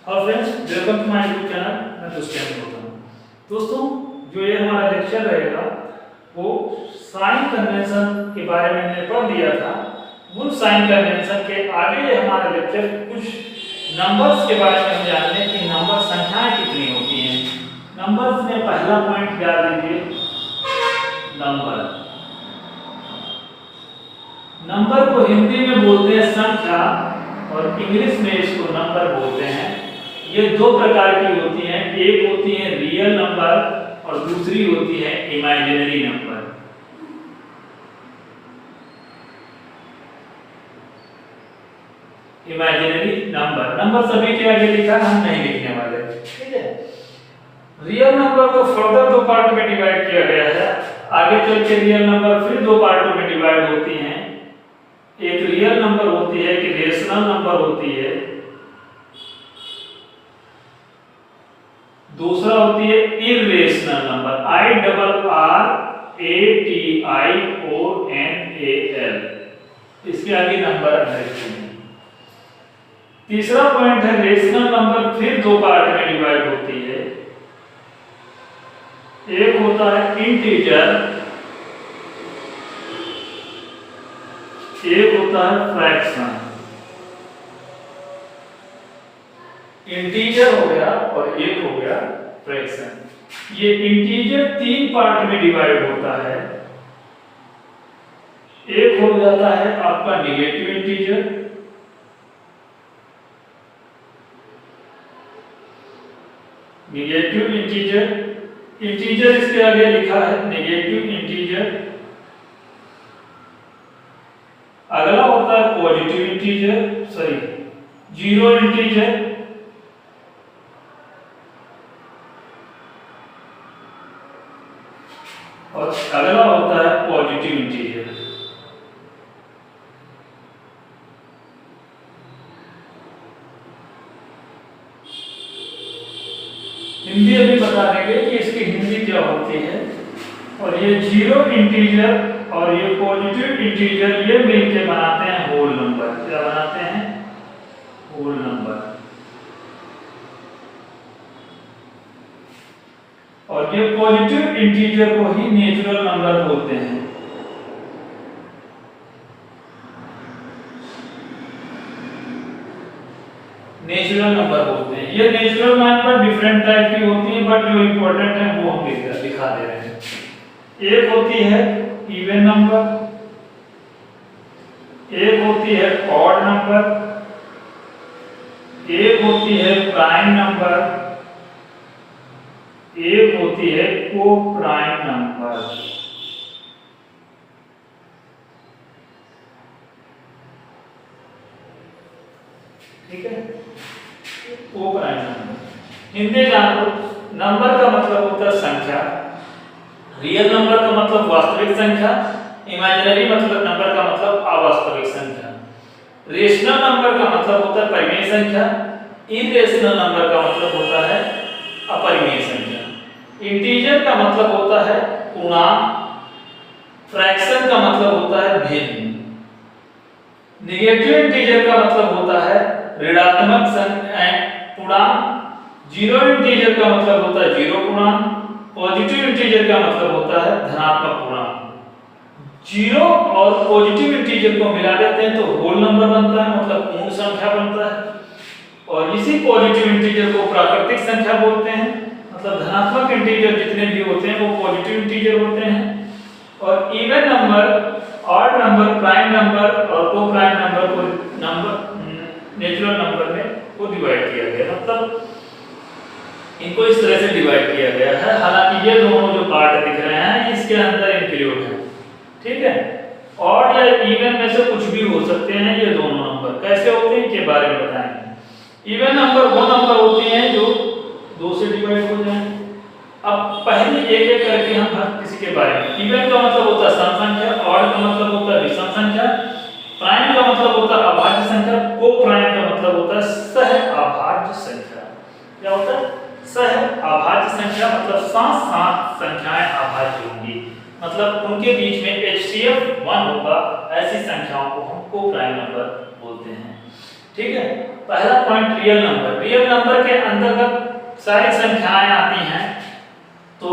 और friends, welcome to my YouTube channel. मैं दुष्यंत बोलता हूँ। दोस्तों, जो ये हमारा लेक्चर रहेगा वो साइन कन्वेंशन के बारे में हमने पढ़ दिया था। उन साइन कन्वेंशन के आगे हमारा लेक्चर कुछ नंबर्स के बारे में हम जानते हैं कि नंबर संख्याएं कितनी होती हैं। नंबर्स में पहला पॉइंट याद लीजिए, नंबर को हिंदी में बोलते हैं संख्या और इंग्लिश में इसको नंबर बोलते हैं। ये दो प्रकार की होती हैं, एक होती है रियल नंबर और दूसरी होती है इमेजिनरी नंबर। इमेजिनरी नंबर सभी के आगे लिखा, हम नहीं लिखने वाले, ठीक है। रियल नंबर को फर्दर दो पार्ट में डिवाइड किया गया है। आगे चल के रियल नंबर फिर दो पार्टों में डिवाइड होती हैं। एक रियल नंबर होती है, एक रेशनल नंबर होती है, दूसरा होती है इर्रेशनल नंबर, IRRATIONAL। इसके आगे नंबर अंग्रेजी में। तीसरा पॉइंट है रेशनल नंबर फिर दो पार्ट में डिवाइड होती है। एक होता है इंटीजर, एक होता है फ्रैक्शन। इंटीजर हो गया और एक हो गया फ्रैक्शन। ये इंटीजर तीन पार्ट में डिवाइड होता है। एक हो जाता है आपका नेगेटिव इंटीजर, इंटीजर इसके आगे लिखा है नेगेटिव इंटीजर। अगला होता है पॉजिटिव इंटीजर, जीरो इंटीजर। और अगला होता है पॉजिटिव इंटीजर। हिंदी अभी बता देंगे कि इसकी हिंदी क्या होती है। और ये जीरो इंटीजर और ये पॉजिटिव इंटीजर ये मिलके बनाते हैं होल नंबर। क्या बनाते हैं? Whole number. और ये पॉजिटिव इंटीजर को ही नेचुरल नंबर बोलते हैं। नेचुरल नंबर बोलते हैं। ये नेचुरल नंबर डिफरेंट टाइप की होती है, बट जो इंपॉर्टेंट है वो हम दिखा दे रहे हैं। एक होती है इवन नंबर, एक होती है ऑड नंबर, एक होती है प्राइम नंबर, एक होती है को प्राइम नंबर। ठीक है, को प्राइम नंबर। हिंदी जान लो, नंबर का मतलब होता है संख्या, रियल नंबर का मतलब वास्तविक संख्या, इमेजिनरी मतलब नंबर का मतलब अवास्तविक संख्या, रेशनल नंबर का मतलब होता है परिमेय संख्या, इरेशनल नंबर का मतलब होता है अपरिमेय संख्या। इंटीजर का मतलब होता है पूर्णांक, फ्रैक्शन का मतलब होता है भिन्न, नेगेटिव इंटीजर का मतलब होता है ऋणात्मक पूर्णांक, जीरो इंटीजर का मतलब होता है जीरो पूर्णांक, पॉजिटिव इंटीजर का मतलब होता है धनात्मक पूर्णांक। जीरो और पॉजिटिव इंटीजर को मिला देते हैं तो होल नंबर बनता है, मतलब पूर्ण संख्या बनता है। और इसी पॉजिटिव इंटीजर को प्राकृतिक संख्या बोलते हैं, मतलब धनात्मक इंटीजर जितने भी होते हैं वो पॉजिटिव इंटीजर होते हैं। और even number, odd number, prime number और को प्राइम नंबर को नेचुरल नंबर में को डिवाइड किया गया, मतलब इनको इस तरह से डिवाइड किया गया है। हालांकि ये दोनों जो पार्ट दिख रहे हैं इसके अंदर इंक्लूड है, ठीक है। ऑड या इवन में से कुछ भी हो सकते हैं ये दोनों नंबर। कैसे होते हैं के बारे में बताएंगे। इवन नंबर वो नंबर होते हैं जो दो से डिवाइड हो जाएं। अब पहले एक एक करके हम हर किसी के बारे में। इवन का मतलब होता है सम संख्या, ऑड का मतलब होता है विषम संख्या, प्राइम का मतलब होता है अभाज्य संख्या, को प्राइम का मतलब होता है सह अभाज्य संख्या। क्या होता है? सह अभाज्य संख्या, मतलब साथ साथ संख्याएं अभाज्य होंगी, मतलब उनके बीच में HCF 1 होगा। ऐसी संख्याओं को हम को प्राइम नंबर बोलते हैं, ठीक है। पहला point real number. Real number के अंतर्गत सारी संख्याएं आती हैं, तो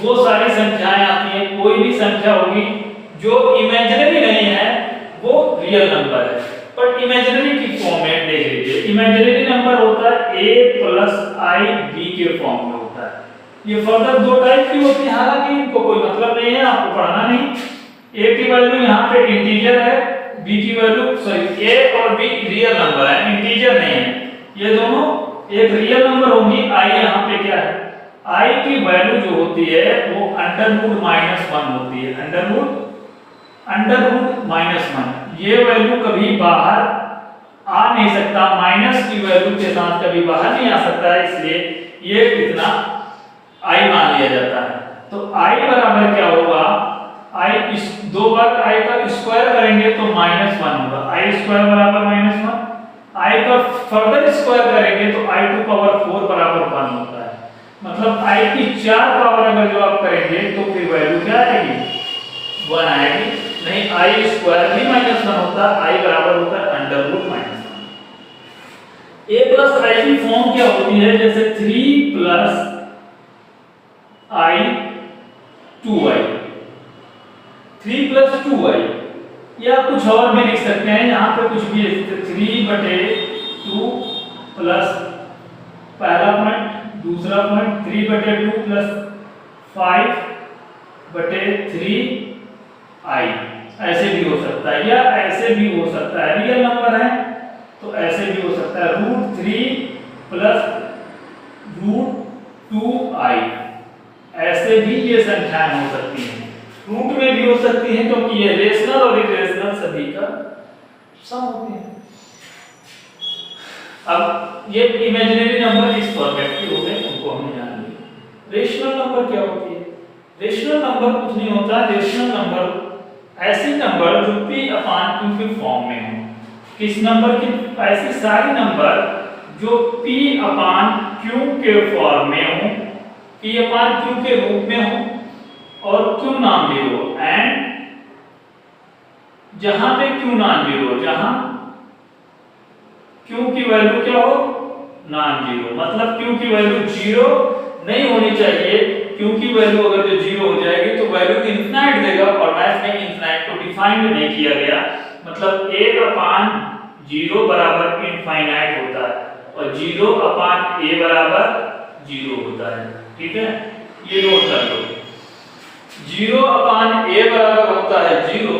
वो सारी संख्याएं आती हैं, कोई भी संख्या होगी जो इमेजिनरी नहीं है वो रियल नंबर है। पर इमेजिनरी की फॉर्म में देख लीजिए, इमेजिनरी नंबर होता है a प्लस i b के फॉर्म में होता है। ये फर्दर दो टाइप की होती है, हालांकि इनको कोई मतलब नहीं है, आपको पढ़ना नहीं। a की वैल्यू यहाँ पे इंटीजर है, b की वैल्यू सॉरी a और b रियल नंबर है, इंटीजर नहीं है। ये दोनों एक रियल नंबर होंगी। i यहाँ पे क्या है, i की वैल्यू जो होती है वो √-1 होती है, √-1। ये वैल्यू कभी बाहर आ नहीं सकता, माइनस की वैल्यू के साथ कभी बाहर नहीं आ सकता है, इसलिए ये इतना i मान लिया जाता है। तो i बराबर क्या होगा, i इस दो बार i का स्क्वायर करेंगे तो -1 होगा, i² बराबर -1। i का फर्दर स्क्वायर करेंगे तो i⁴ बराबर 1 होता है। मतलब i की 4 पावर अगर जो आप करेंगे तो फिर वैल्यू क्या आएगी, 1 आएगी। नहीं, i² भी -1 होता है, i बराबर होता है √-1। a प्लस i की फॉर्म क्या होती है, जैसे 3 plus i 2i, 3 plus 2i, या कुछ और भी लिख सकते हैं, यहाँ पे कुछ भी 3/2 प्लस पहला पॉइंट, दूसरा पॉइंट 3/2 प्लस 5/3i, ऐसे भी हो सकता है, या ऐसे भी हो सकता है। रियल नंबर है तो ऐसे भी हो सकता है, √3 प्लस √2i, ऐसे भी ये संख्याएं हो सकती हैं। रूट में भी हो सकती हैं, क्योंकि ये रेशनल और इरेशनल सभी का सम होते हैं। अब ये इमेजिनरी नंबर इस फॉर्मेट के हो गए, उनको हमने जान लिया। रेशनल नंबर क्या होती है, रेशनल नंबर कुछ नहीं होता। रेशनल नंबर ऐसी नंबर जो p/q के फॉर्म में हो। किस नंबर की, ऐसी सारी नंबर जो p/q के फॉर्म में हो, p/q के रूप में हो और q नॉन जीरो, एंड जहां पे q नॉन जीरो, जहां q की वैल्यू क्या हो, नॉन जीरो, मतलब q की वैल्यू 0 नहीं होनी चाहिए। q की वैल्यू अगर जो 0 हो जाएगी तो वैल्यू इनफिनाइट देगा, और मैथ में इनफिनाइट को डिफाइन नहीं किया गया, मतलब a/0 बराबर इनफाइनाइट होता है और 0/a बराबर 0 होता है। ठीक है, ये नोट कर लो, 0/a बराबर होता है 0,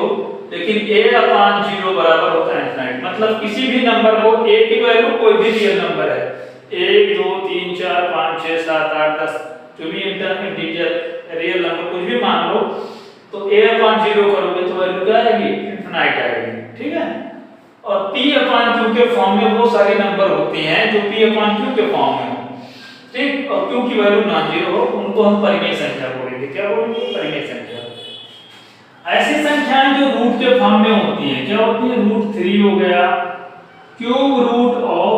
लेकिन a/0 बराबर होता है इनफिनाइट। मतलब किसी भी नंबर को a की वैल्यू, कोई भी रियल नंबर है, 1 2 3 4 5 6 7 8 10, जो भी इंटीजर रियल नंबर कुछ भी मान लो, तो a/0 करोगे तो वैल्यू क्या आएगी, इनफिनाइट आएगी। ठीक है, और p/q के फॉर्म में वो सारी नंबर होती हैं जो p/q के फॉर्म में हो, ठीक, और q की वैल्यू नॉन जीरो हो, उनको हम परिमेय संख्या बोलेंगे। क्या बोलेंगे, परिमेय संख्या। ऐसी संख्याएं जो रूट के फॉर्म में होती हैं, क्या होती है, √3 हो गया, क्यूब रूट ऑफ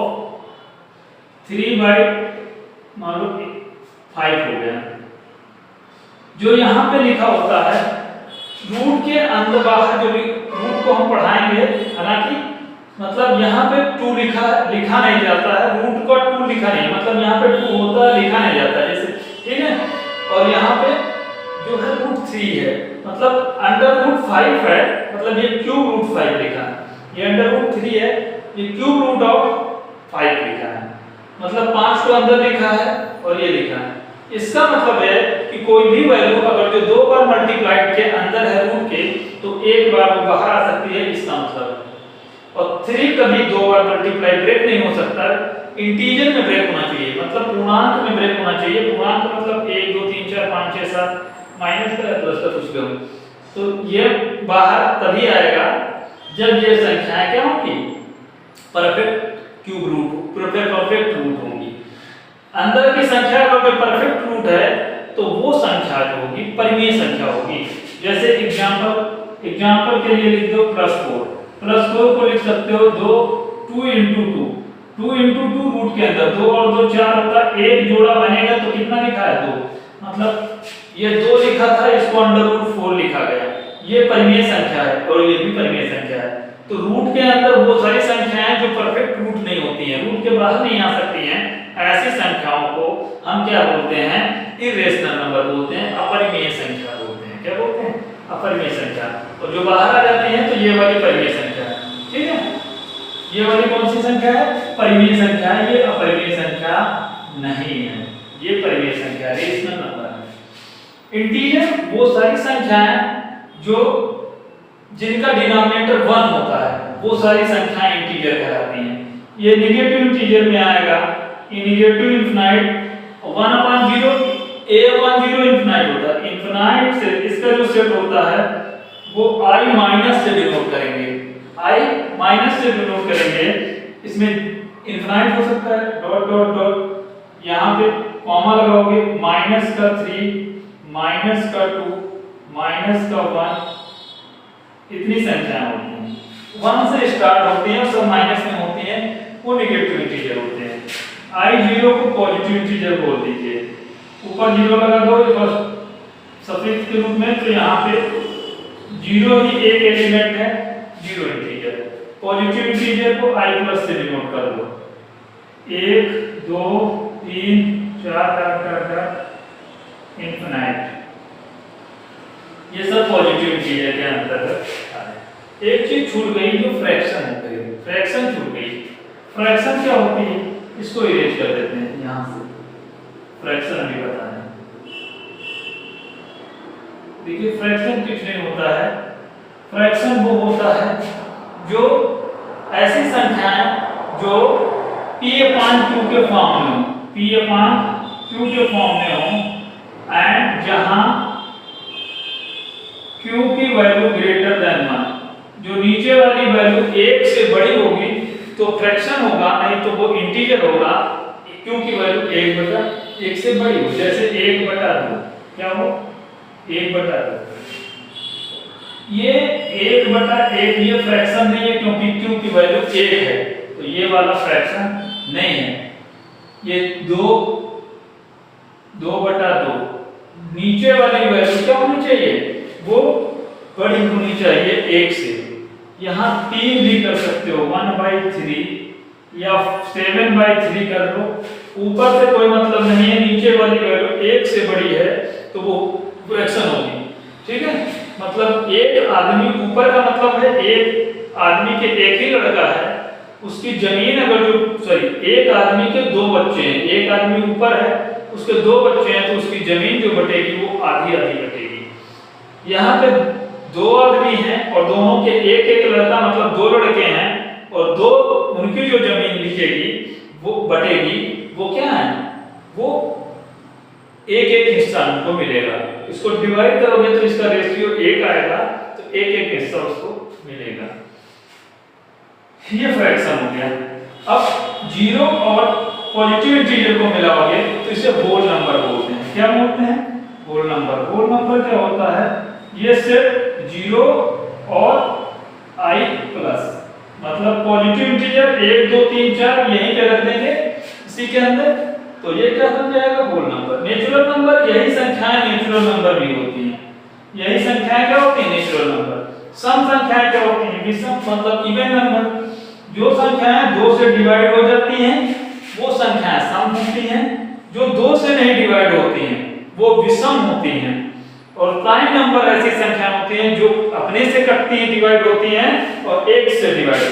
3/5 हो गया। जो यहाँ पे लिखा होता है रूट के अंदर बाहर जो भी रूट को हम पढ़ाएंगे, हालांकि मतलब यहाँ पे 2 लिखा नहीं जाता है, रूट का 2 लिखा नहीं, मतलब यहाँ पे 2 होता है, लिखा नहीं जाता है जैसे, ठीक है। और यहाँ पे जो है √3 है, मतलब √5 है, मतलब ये क्यूब √5 लिखा है, ये √3 है, ये क्यूब रूट ऑफ 5 लिखा है, मतलब 5 को अंदर लिखा है और ये लिखा है। इसका मतलब है कि कोई भी वैल्यू अगर जो 2 बार मल्टीप्लाइड के अंदर है रूट के, तो एक बार वो बाहर आ सकती है, इसका मतलब है। और 3 कभी 2 बार मल्टीप्लाई ब्रेक नहीं हो सकता, इंटीजर में ब्रेक होना चाहिए, मतलब पूर्णांक में ब्रेक होना चाहिए। पूर्णांक मतलब 1 2 3 4 5 6 7 माइनस का प्लस का कुछ भी हो, तो ये बाहर तभी आएगा जब ये संख्याएं क्या होंगी, perfect cube root, perfect root होंगी। अंदर की संख्या अगर परफेक्ट रूट है तो वो संख्या जो होगी परिमेय संख्या होगी। जैसे एग्जांपल के लिए लिख दो +4 को लिख सकते हो 2 × 2 रूट के अंदर 2 और 2 4 होता है, एक जोड़ा बनेगा तो कितना लिखा है 2, मतलब ये 2 लिखा था, इसको √4 लिखा गया, ये परिमेय संख्या है और ये भी परिमेय संख्या है। तो रूट के अंदर वो सारी संख्याएं जो परफेक्ट रूट नहीं होती हैं, रूट के बाहर नहीं आ सकती हैं, ऐसी संख्याओं को हम क्या बोलते हैं? इरेशनल नंबर बोलते हैं, अपरिमेय संख्या बोलते हैं। क्या बोलते हैं? अपरिमेय संख्या। और जो बाहर आ जाती है तो ये वाली परिमेय संख्या है। ठीक है, ये वाली कौन सी संख्या है? परिमेय संख्या है। ये अपरिमेय संख्या नहीं है, ये परिमेय संख्या रेशनल नंबर है। इंटीजर वो सारी संख्याएं जो जिनका डिनोमिनेटर 1 होता है, वो सारी संख्याएं इंटीजर कहलाती हैं। ये नेगेटिव इंटीजर में आएगा, ये नेगेटिव इनफिनाइट 1/0 a/0 इनफिनाइट होता है। इनफिनाइट से इसका जो सेट होता है वो i माइनस से डिनोट करेंगे, i माइनस से डिनोट करेंगे। इसमें इनफिनाइट हो सकता है, डॉट डॉट डॉट, यहाँ पे कॉमा लगाओगे, -3 -2 -1, इतनी संख्याएं होती हैं। 1 से स्टार्ट होती हैं, सब माइनस में होती हैं, वो नेगेटिव इंटीजर होते हैं। i0 को पॉजिटिव इंटीजर बोल दीजिए, ऊपर 0 लगा दो बस सफिक्स के रूप में, तो यहाँ पे 0 ही एक एलिमेंट है, 0 इंटीजर। पॉजिटिव इंटीजर को i+ से डिनोट कर दो, 1 2 3 4 इनफिनाइट, ये सब पॉजिटिव इंटीजर के अंतर्गत आता है। एक चीज छूट गई जो फ्रैक्शन हो गई, फ्रैक्शन छूट गई। फ्रैक्शन क्या होती है? इसको इरेज कर देते हैं यहाँ से, फ्रैक्शन अभी बताना है। देखिए फ्रैक्शन कुछ नहीं होता है, फ्रैक्शन वो होता है जो ऐसी संख्याएं जो p/q के फॉर्म में हो, p/q के फॉर्म में हो, एंड जहां q की वैल्यू ग्रेटर देन 1, जो नीचे वाली वैल्यू 1 से बड़ी होगी तो फ्रैक्शन होगा, नहीं तो वो इंटीजर होगा। q की वैल्यू 1/1 से बड़ी हो, जैसे 1/2, क्या हो? 1/2। ये 1/1 ये फ्रैक्शन नहीं है, क्योंकि q की वैल्यू 1 है, तो ये वाला फ्रैक्शन नहीं है। ये 2/2, नीचे वाली वैल्यू क्या होनी चाहिए? वो बड़ी होनी चाहिए 1 से। यहाँ 3 भी कर सकते हो, 1/3 या 7/3 कर दो, ऊपर से कोई मतलब नहीं है, नीचे वाली वैल्यू 1 से बड़ी है तो वो फ्रैक्शन होगी। ठीक है, मतलब एक आदमी, ऊपर का मतलब है एक आदमी के एक ही लड़का है, उसकी जमीन अगर एक आदमी के 2 बच्चे हैं, एक आदमी ऊपर है, उसके 2 बच्चे हैं, तो उसकी जमीन जो बटेगी वो आधी आधी बटेगी। यहाँ पे 2 आदमी हैं और दोनों के एक एक लड़का, मतलब 2 लड़के हैं, और 2 उनकी जो जमीन लिखेगी वो बटेगी, वो क्या है? वो एक एक हिस्सा उनको मिलेगा। इसको डिवाइड करोगे तो इसका रेशियो 1 आएगा, तो एक एक हिस्सा उसको मिलेगा। ये फ्रैक्शन हो गया। अब 0 और पॉजिटिव इंटीजर को मिलाओगे तो इसे होल नंबर बोलते हैं। क्या बोलते हैं? Whole number. होल नंबर क्या होता है? ये सिर्फ 0 और i+, मतलब पॉजिटिव इंटीजर 1 2 3 4 यहीं पे रख देंगे इसी के अंदर, तो ये क्या बन जाएगा? Whole number. नेचुरल नंबर, यही संख्याएं नेचुरल नंबर भी होती हैं। यही संख्याएं क्या होती हैं? Natural number. सम संख्याएं क्या होती हैं? विषम, मतलब इवन नंबर। जो संख्याएं 2 से डिवाइड हो जाती हैं वो संख्याएं सम होती हैं, जो 2 से नहीं डिवाइड होती हैं वो विषम होती हैं। और प्राइम नंबर ऐसी संख्या होती हैं जो अपने से कटती हैं, डिवाइड होती हैं, और 1 से डिवाइड हो,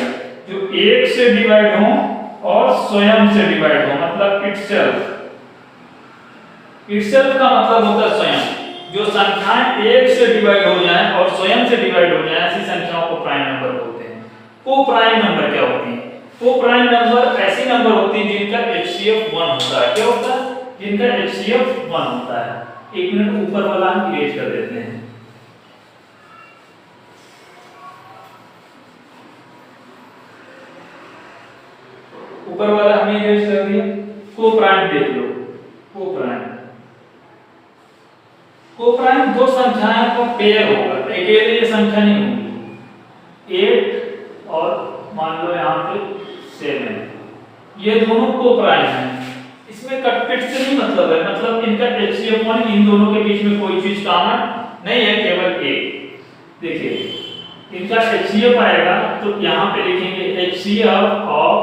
जो 1 से डिवाइड हो और स्वयं से डिवाइड हो, मतलब इटसेल्फ। इटसेल्फ का मतलब होता है स्वयं। जो संख्याएं 1 से डिवाइड हो जाएं और स्वयं से डिवाइड हो जाएं, ऐसी संख्याओं को प्राइम नंबर बोलते हैं। को-प्राइम नंबर क्या होती है? को-प्राइम नंबर ऐसी नंबर होती हैं जिनका HCF 1 होता है। क्या होता है? जिनका HCF 1 होता है। 1 मिनट ऊपर वाला हम इरेज कर देते हैं। ऊपर वाला हमने इरेज कर दिया। को-प्राइम देख लो। को-प्राइम, को-प्राइम 2 संख्याएं का पेयर होगा, अकेले ये संख्या नहीं होगी। 8 और मान लो यहाँ पे 7, ये दोनों को-प्राइम हैं। इसमें कट-पिट से नहीं मतलब है, मतलब इनका HCF 1, इन दोनों के बीच में कोई चीज कॉमन नहीं है, केवल 1। देखिए इनका HCF आएगा तो यहाँ पे लिखेंगे HCF ऑफ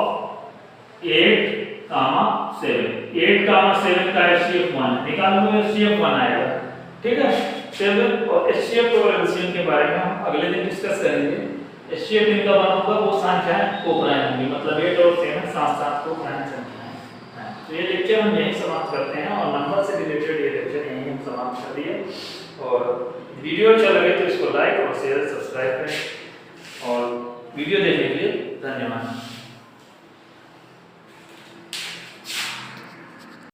8, 7, 8, 7 का HCF1 निकाल लो, HCF1 आएगा, ठीक है। 7 और HCF और LCM के बारे में हम अगले दिन डिस्कस करेंगे। HCF इनका वन होगा वो संख्याएं कोप्राइम होंगी, मतलब 8 और 7 साथ साथ कोप्राइम संख्याएं हैं। तो ये लेक्चर हम यहीं समाप्त करते हैं और नंबर से रिलेटेड ये लेक्चर यहीं हम समाप्त कर दिए। और वीडियो अच्छा लगे तो इसको लाइक और शेयर सब्सक्राइब करें और वीडियो देखने के लिए धन्यवाद।